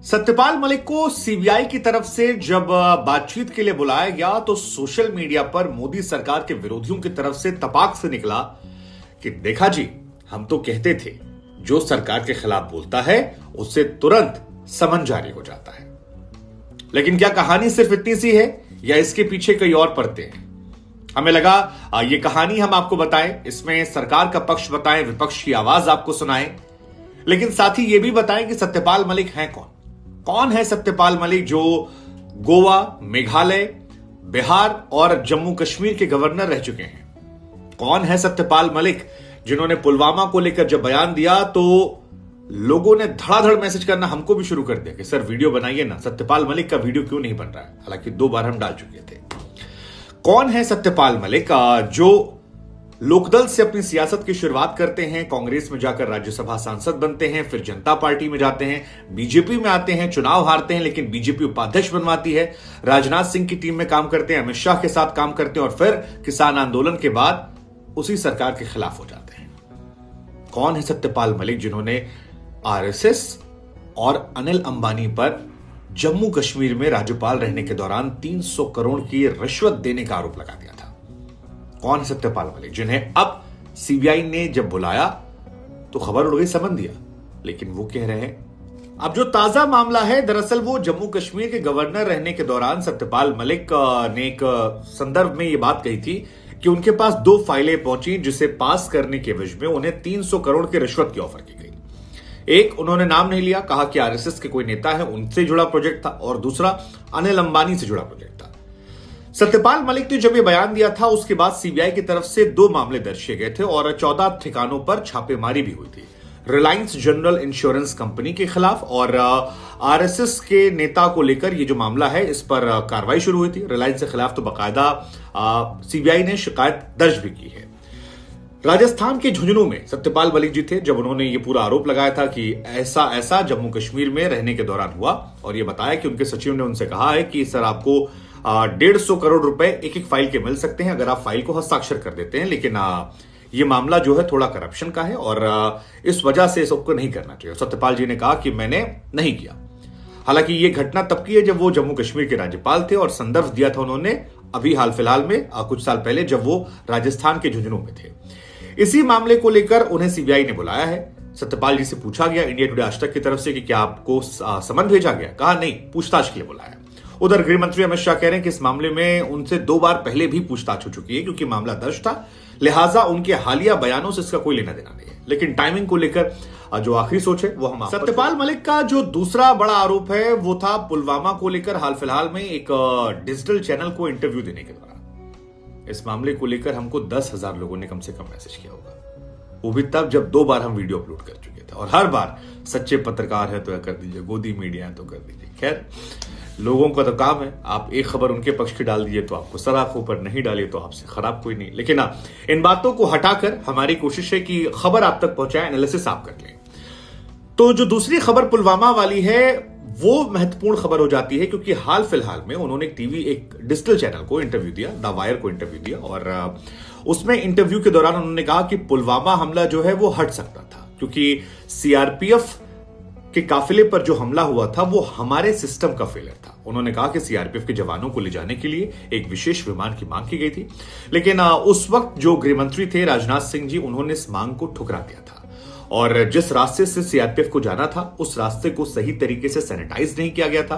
सत्यपाल मलिक को सीबीआई की तरफ से जब बातचीत के लिए बुलाया गया तो सोशल मीडिया पर मोदी सरकार के विरोधियों की तरफ से तपाक से निकला कि देखा जी, हम तो कहते थे जो सरकार के खिलाफ बोलता है उससे तुरंत समन जारी हो जाता है। लेकिन क्या कहानी सिर्फ इतनी सी है या इसके पीछे कई और परतें हैं? हमें लगा ये कहानी हम आपको बताएं, इसमें सरकार का पक्ष बताएं, विपक्ष की आवाज आपको सुनाएं, लेकिन साथ ही यह भी बताएं कि सत्यपाल मलिक हैं कौन। कौन है सत्यपाल मलिक जो गोवा, मेघालय, बिहार और जम्मू कश्मीर के गवर्नर रह चुके हैं? कौन है सत्यपाल मलिक जिन्होंने पुलवामा को लेकर जब बयान दिया तो लोगों ने धड़ाधड़ मैसेज करना हमको भी शुरू कर दिया कि सर वीडियो बनाइए ना, सत्यपाल मलिक का वीडियो क्यों नहीं बन रहा है? हालांकि 2 बार हम डाल चुके थे। कौन है सत्यपाल मलिक जो लोकदल से अपनी सियासत की शुरुआत करते हैं, कांग्रेस में जाकर राज्यसभा सांसद बनते हैं, फिर जनता पार्टी में जाते हैं, बीजेपी में आते हैं, चुनाव हारते हैं लेकिन बीजेपी उपाध्यक्ष बनवाती है, राजनाथ सिंह की टीम में काम करते हैं, अमित शाह के साथ काम करते हैं और फिर किसान आंदोलन के बाद उसी सरकार के खिलाफ हो जाते हैं। कौन है सत्यपाल मलिक जिन्होंने आरएसएस और अनिल अंबानी पर जम्मू कश्मीर में राज्यपाल रहने के दौरान 300 करोड़ की रिश्वत देने का आरोप लगा दिया था? कौन है सत्यपाल मलिक जिन्हें अब सीबीआई ने जब बुलाया तो खबर उड़ गई, समन दिया, लेकिन वो कह रहे हैं अब जो ताजा मामला है दरअसल वो जम्मू कश्मीर के गवर्नर रहने के दौरान सत्यपाल मलिक ने एक संदर्भ में ये बात कही थी कि उनके पास 2 फाइलें पहुंची जिसे पास करने के एवज में उन्हें 300 करोड़ की रिश्वत की ऑफर की गई। एक, उन्होंने नाम नहीं लिया, कहा कि आरएसएस के कोई नेता है उनसे जुड़ा प्रोजेक्ट था, और दूसरा अनिल अंबानी से जुड़ा प्रोजेक्ट था। सत्यपाल मलिक ने जब यह बयान दिया था उसके बाद सीबीआई की तरफ से 2 मामले दर्ज किए गए थे और 14 ठिकानों पर छापेमारी भी हुई थी। रिलायंस जनरल इंश्योरेंस कंपनी के खिलाफ और आरएसएस के नेता को लेकर यह जो मामला है इस पर कार्रवाई शुरू हुई थी। रिलायंस के खिलाफ तो बाकायदा सीबीआई ने शिकायत दर्ज भी की है। राजस्थान के झुंझुनू में सत्यपाल मलिक जी थे जब उन्होंने ये पूरा आरोप लगाया था कि ऐसा ऐसा जम्मू कश्मीर में रहने के दौरान हुआ, और ये बताया कि उनके सचिव ने उनसे कहा है कि सर आपको 150 करोड़ रुपए एक फाइल के मिल सकते हैं अगर आप फाइल को हस्ताक्षर कर देते हैं, लेकिन ये मामला जो है थोड़ा करप्शन का है और इस वजह से सबको नहीं करना चाहिए। सत्यपाल जी ने कहा कि मैंने नहीं किया। हालांकि ये घटना तब की है जब वो जम्मू कश्मीर के राज्यपाल थे और संदर्भ दिया था उन्होंने अभी हाल फिलहाल में कुछ साल पहले जब वो राजस्थान के झुंझुनू में थे। इसी मामले को लेकर उन्हें सीबीआई ने बुलाया है। सत्यपाल जी से पूछा गया इंडिया टुडे आज तक की तरफ से कि क्या आपको समन भेजा गया? कहा नहीं, पूछताछ के लिए बुलाया। उधर गृह मंत्री अमित शाह कह रहे हैं कि इस मामले में उनसे 2 बार पहले भी पूछताछ हो चुकी है क्योंकि मामला दर्ज था, लिहाजा उनके हालिया बयानों से इसका कोई लेना देना नहीं है। लेकिन टाइमिंग को लेकर जो आखिरी सोच है वो हम सत्यपाल मलिक का जो दूसरा बड़ा आरोप है वो था पुलवामा को लेकर हाल फिलहाल में एक डिजिटल चैनल को इंटरव्यू देने के दौरान। इस मामले को लेकर हमको 10,000 लोगों ने कम से कम मैसेज किया होगा, वो भी तब जब 2 बार हम वीडियो अपलोड कर चुके थे और हर बार सच्चे पत्रकार है तो कर दीजिए, गोदी मीडिया है तो कर दीजिए। खैर, लोगों का तो काम है, आप एक खबर उनके पक्ष की डाल दीजिए तो आपको सराखों पर, नहीं डालिए तो आपसे खराब कोई नहीं। लेकिन इन बातों को हटाकर हमारी कोशिश है कि खबर आप तक पहुंचाए, एनालिसिस आप कर लें। तो जो दूसरी खबर पुलवामा वाली है वो महत्वपूर्ण खबर हो जाती है क्योंकि हाल फिलहाल में उन्होंने एक डिजिटल चैनल को इंटरव्यू दिया, द वायर को इंटरव्यू दिया, और उसमें इंटरव्यू के दौरान उन्होंने कहा कि पुलवामा हमला जो है वो हट सकता था क्योंकि सीआरपीएफ के काफिले पर जो हमला हुआ था वो हमारे सिस्टम का फेलियर था। उन्होंने कहा कि सीआरपीएफ के जवानों को ले जाने के लिए एक विशेष विमान की मांग की गई थी, लेकिन उस वक्त जो गृह मंत्री थे राजनाथ सिंह जी, उन्होंने इस मांग को ठुकरा दिया था और जिस रास्ते से सीआरपीएफ को जाना था उस रास्ते को सही तरीके से सैनिटाइज नहीं किया गया था।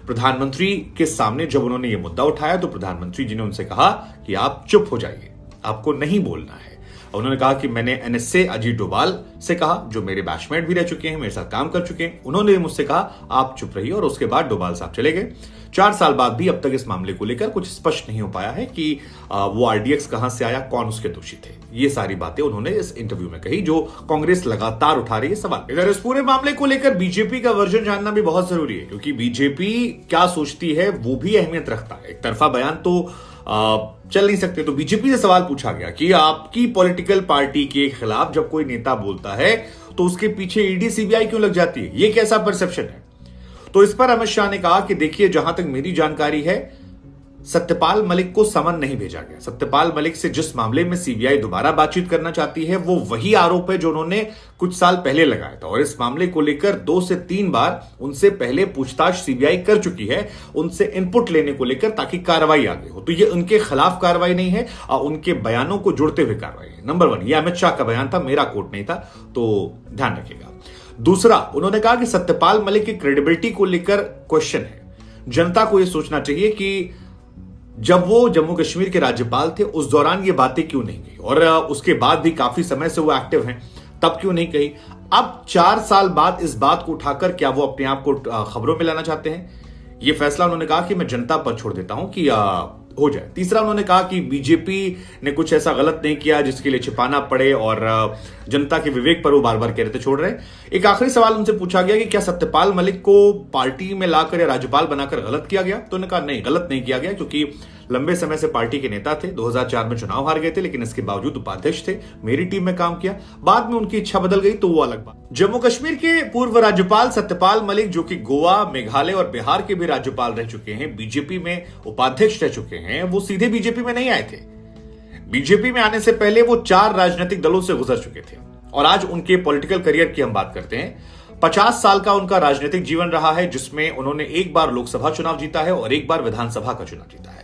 प्रधानमंत्री के सामने जब उन्होंने ये मुद्दा उठाया तो प्रधानमंत्री जी ने उनसे कहा कि आप चुप हो जाइए, आपको नहीं बोलना है। उन्होंने कहा कि मैंने एनएसए अजीत डोभाल से कहा, जो मेरे बैचमेट भी रह चुके हैं, मेरे साथ काम कर चुके हैं, उन्होंने मुझसे कहा आप चुप रहिए, और उसके बाद डोभाल साहब चले गए। 4 साल बाद भी अब तक इस मामले को लेकर कुछ स्पष्ट नहीं हो पाया है कि वो आरडीएक्स कहां से आया, कौन उसके दोषी थे। ये सारी बातें उन्होंने इस इंटरव्यू में कही जो कांग्रेस लगातार उठा रही है सवाल। इधर इस पूरे मामले को लेकर बीजेपी का वर्जन जानना भी बहुत जरूरी है क्योंकि बीजेपी क्या सोचती है वो भी अहमियत रखता है। एक तरफा बयान तो चल नहीं सकते। तो बीजेपी से सवाल पूछा गया कि आपकी पॉलिटिकल पार्टी के खिलाफ जब कोई नेता बोलता है तो उसके पीछे ईडी सीबीआई क्यों लग जाती है, ये कैसा परसेप्शन है? तो इस पर अमित शाह ने कहा कि देखिए, जहां तक मेरी जानकारी है सत्यपाल मलिक को समन नहीं भेजा गया। सत्यपाल मलिक से जिस मामले में सीबीआई दोबारा बातचीत करना चाहती है वो वही आरोप है जो उन्होंने कुछ साल पहले लगाया था, और इस मामले को लेकर 2 से 3 बार उनसे पहले पूछताछ सीबीआई कर चुकी है, उनसे इनपुट लेने को लेकर, ताकि कार्रवाई आगे हो। तो ये उनके खिलाफ कार्रवाई नहीं है, उनके बयानों को जुड़ते हुए कार्रवाई है। नंबर 1, यह अमित शाह का बयान था, मेरा कोट नहीं था, तो ध्यान रखिएगा। दूसरा, उन्होंने कहा कि सत्यपाल मलिक की क्रेडिबिलिटी को लेकर क्वेश्चन है। जनता को यह सोचना चाहिए कि जब वो जम्मू कश्मीर के राज्यपाल थे उस दौरान ये बातें क्यों नहीं कही, और उसके बाद भी काफी समय से वो एक्टिव हैं, तब क्यों नहीं कही। अब 4 साल बाद इस बात को उठाकर क्या वो अपने आप को खबरों में लाना चाहते हैं? ये फैसला उन्होंने कहा कि मैं जनता पर छोड़ देता हूं कि हो जाए। तीसरा, उन्होंने कहा कि बीजेपी ने कुछ ऐसा गलत नहीं किया जिसके लिए छिपाना पड़े, और जनता के विवेक पर वो बार बार कह रहे थे छोड़ रहे हैं। एक आखिरी सवाल उनसे पूछा गया कि क्या सत्यपाल मलिक को पार्टी में लाकर या राज्यपाल बनाकर गलत किया गया, तो उन्होंने कहा नहीं, गलत नहीं किया गया, क्योंकि लंबे समय से पार्टी के नेता थे, 2004 में चुनाव हार गए थे, लेकिन इसके बावजूद उपाध्यक्ष थे, मेरी टीम में काम किया, बाद में उनकी इच्छा बदल गई तो वो अलग बात। जम्मू कश्मीर के पूर्व राज्यपाल सत्यपाल मलिक, जो कि गोवा, मेघालय और बिहार के भी राज्यपाल रह चुके हैं, बीजेपी में उपाध्यक्ष रह चुके हैं, वो सीधे बीजेपी में नहीं आए थे। बीजेपी में आने से पहले वो 4 राजनीतिक दलों से गुजर चुके थे, और आज उनके पॉलिटिकल करियर की हम बात करते हैं। 50 साल का उनका राजनीतिक जीवन रहा है, जिसमें उन्होंने एक बार लोकसभा चुनाव जीता है और एक बार विधानसभा का चुनाव जीता है।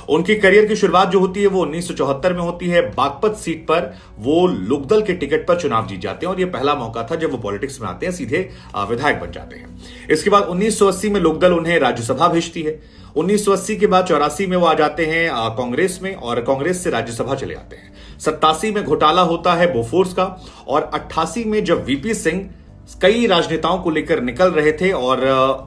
उनकी करियर की शुरुआत जो होती है वो 1974 में होती है। बागपत सीट पर वो लोकदल के टिकट पर चुनाव जीत जाते हैं, और ये पहला मौका था जब वो पॉलिटिक्स में आते हैं, सीधे विधायक बन जाते हैं। इसके बाद 1980 में लोकदल उन्हें राज्यसभा भेजती है। 1980 के बाद 84 में वो आ जाते हैं कांग्रेस में, और कांग्रेस से राज्यसभा चले आते हैं। 87 में घोटाला होता है बोफोर्स का, और 88 में जब वीपी सिंह कई राजनेताओं को लेकर निकल रहे थे और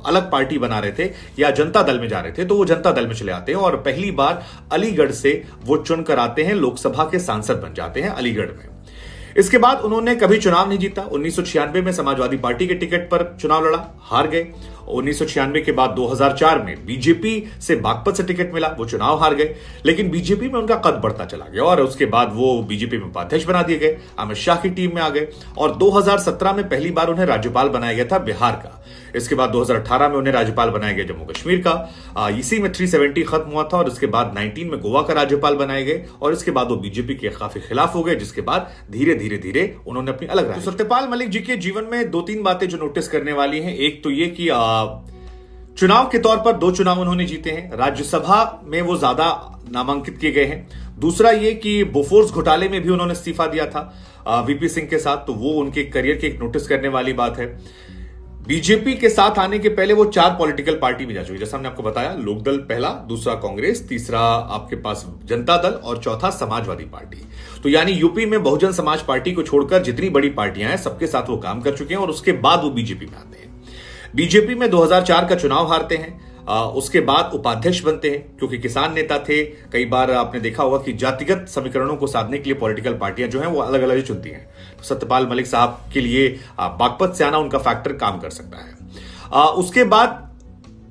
अलग पार्टी बना रहे थे या जनता दल में जा रहे थे, तो वो जनता दल में चले आते हैं, और पहली बार अलीगढ़ से वो चुनकर आते हैं, लोकसभा के सांसद बन जाते हैं अलीगढ़ में। इसके बाद उन्होंने कभी चुनाव नहीं जीता। 1996 में समाजवादी पार्टी के टिकट पर चुनाव लड़ा, हार गए। 1996 के बाद 2004 में बीजेपी से बागपत से टिकट मिला, वो चुनाव हार गए, लेकिन बीजेपी में उनका कद बढ़ता चला गया, और उसके बाद वो बीजेपी में उपाध्यक्ष बना दिए गए, अमित शाह की टीम में आ गए, और 2017 में पहली बार उन्हें राज्यपाल बनाया गया था बिहार का। इसके बाद 2018 में उन्हें राज्यपाल बनाया गया जम्मू कश्मीर का। इसी में 370 खत्म हुआ था, और उसके बाद 19 में गोवा का राज्यपाल बनाए गए, और इसके बाद वो बीजेपी के काफी खिलाफ हो गए, जिसके बाद धीरे धीरे उन्होंने अपनी अलग राय। तो सत्यपाल मलिक जी के जीवन में 2-3 बातें जो नोटिस करने वाली हैं। एक तो ये कि चुनाव के तौर पर 2 चुनाव उन्होंने जीते हैं, राज्यसभा में वो ज्यादा नामांकित किए गए हैं। दूसरा ये कि बोफोर्स घोटाले में भी उन्होंने इस्तीफा दिया था वीपी सिंह के साथ, तो वो उनके करियर की एक नोटिस करने वाली बात है। बीजेपी के साथ आने के पहले वो 4 पॉलिटिकल पार्टी में जा चुके, जैसा हमने आपको बताया, लोकदल पहला, दूसरा कांग्रेस, तीसरा आपके पास जनता दल, और चौथा समाजवादी पार्टी। तो यानी यूपी में बहुजन समाज पार्टी को छोड़कर जितनी बड़ी पार्टियां हैं सबके साथ वो काम कर चुके हैं, और उसके बाद वो बीजेपी में आते हैं। बीजेपी में 2004 का चुनाव हारते हैं, उसके बाद उपाध्यक्ष बनते हैं, क्योंकि किसान नेता थे। कई बार आपने देखा होगा कि जातिगत समीकरणों को साधने के लिए पॉलिटिकल पार्टियां जो हैं वो अलग अलग चुनती हैं। तो सत्यपाल मलिक साहब के लिए बागपत से आना उनका फैक्टर काम कर सकता है। उसके बाद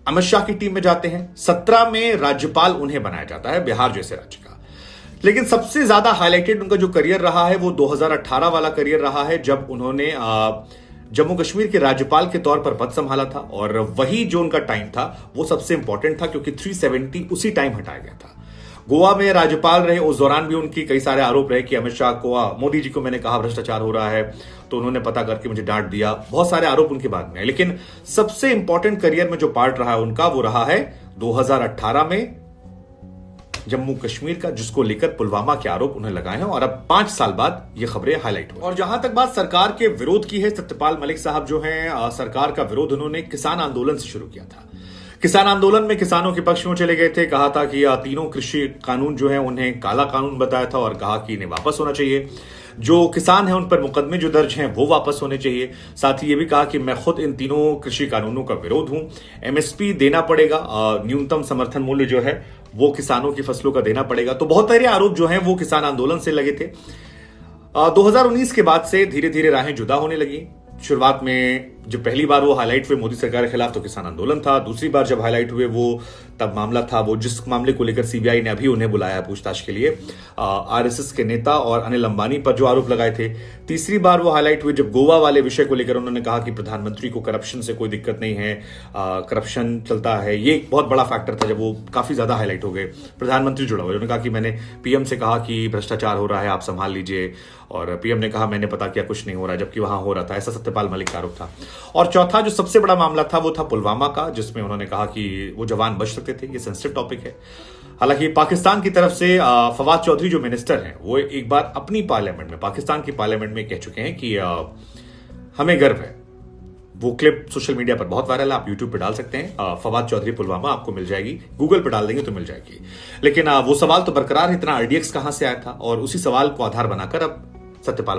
अमित शाह की टीम में जाते हैं। 17 में राज्यपाल उन्हें बनाया जाता है, बिहार जैसे राज्य का। लेकिन सबसे ज्यादा हाईलाइटेड उनका जो करियर रहा है वो 2018 वाला करियर रहा है, जब उन्होंने जम्मू कश्मीर के राज्यपाल के तौर पर पद संभाला था, और वही जो उनका टाइम था वो सबसे इंपॉर्टेंट था, क्योंकि 370 उसी टाइम हटाया गया था। गोवा में राज्यपाल रहे, उस दौरान भी उनकी कई सारे आरोप रहे कि अमित शाह को, मोदी जी को मैंने कहा भ्रष्टाचार हो रहा है, तो उन्होंने पता करके मुझे डांट दिया। बहुत सारे आरोप उनके बाद में, लेकिन सबसे इंपॉर्टेंट करियर में जो पार्ट रहा है उनका, वो रहा है 2018 में जम्मू कश्मीर का, जिसको लेकर पुलवामा के आरोप उन्हें लगाए हैं, और अब 5 साल बाद ये खबरें हाईलाइट हुई। और जहां तक बात सरकार के विरोध की है, सत्यपाल मलिक साहब जो हैं, सरकार का विरोध उन्होंने किसान आंदोलन से शुरू किया था। किसान आंदोलन में किसानों के पक्ष में चले गए थे, कहा था कि तीनों कृषि कानून जो है उन्हें काला कानून बताया था, और कहा कि इन्हें वापस होना चाहिए। जो किसान हैं उन पर मुकदमे जो दर्ज हैं वो वापस होने चाहिए। साथ ही ये भी कहा कि मैं खुद इन तीनों कृषि कानूनों का विरोध हूं। एमएसपी देना पड़ेगा, न्यूनतम समर्थन मूल्य जो है वो किसानों की फसलों का देना पड़ेगा। तो बहुत सारे आरोप जो हैं वो किसान आंदोलन से लगे थे। 2019 के बाद से धीरे धीरे राहें जुदा होने लगी। शुरुआत में जब पहली बार वो हाईलाइट हुए मोदी सरकार के खिलाफ तो किसान आंदोलन था, दूसरी बार जब हाईलाइट हुए वो तब मामला था वो जिस मामले को लेकर सीबीआई ने अभी उन्हें बुलाया है पूछताछ के लिए, आरएसएस के नेता और अनिल अंबानी पर जो आरोप लगाए थे। तीसरी बार वो हाईलाइट हुए जब गोवा वाले विषय को लेकर उन्होंने कहा कि प्रधानमंत्री को करप्शन से कोई दिक्कत नहीं है, करप्शन चलता है, ये एक बहुत बड़ा फैक्टर था जब वो काफी ज्यादा हाईलाइट हो गए। प्रधानमंत्री जुड़ा हुआ, उन्होंने कहा कि मैंने पीएम से कहा कि भ्रष्टाचार हो रहा है, आप संभाल लीजिए, और पीएम ने कहा मैंने पता किया कुछ नहीं हो रहा, जबकि वहां हो रहा था। ऐसा सत्यपाल मलिक का आरोप था। और चौथा जो सबसे बड़ा मामला था वो था पुलवामा का, जिसमें उन्होंने कहा कि वो जवान बच सकते थे। ये सेंसिटिव टॉपिक है। हालांकि पाकिस्तान की तरफ से फवाद चौधरी जो मिनिस्टर हैं वो एक बार अपनी पार्लियामेंट में, पाकिस्तान की पार्लियामेंट में कह चुके हैं कि हमें गर्व है। वो क्लिप सोशल मीडिया पर बहुत वायरल है, आप यूट्यूब पे डाल सकते हैं, फवाद चौधरी पुलवामा आपको मिल जाएगी, गूगल पे डाल देंगे तो मिल जाएगी। लेकिन वो सवाल तो बरकरार है, इतना आरडीएक्स कहां से आया था, और उसी सवाल को आधार बनाकर अब सत्यपाल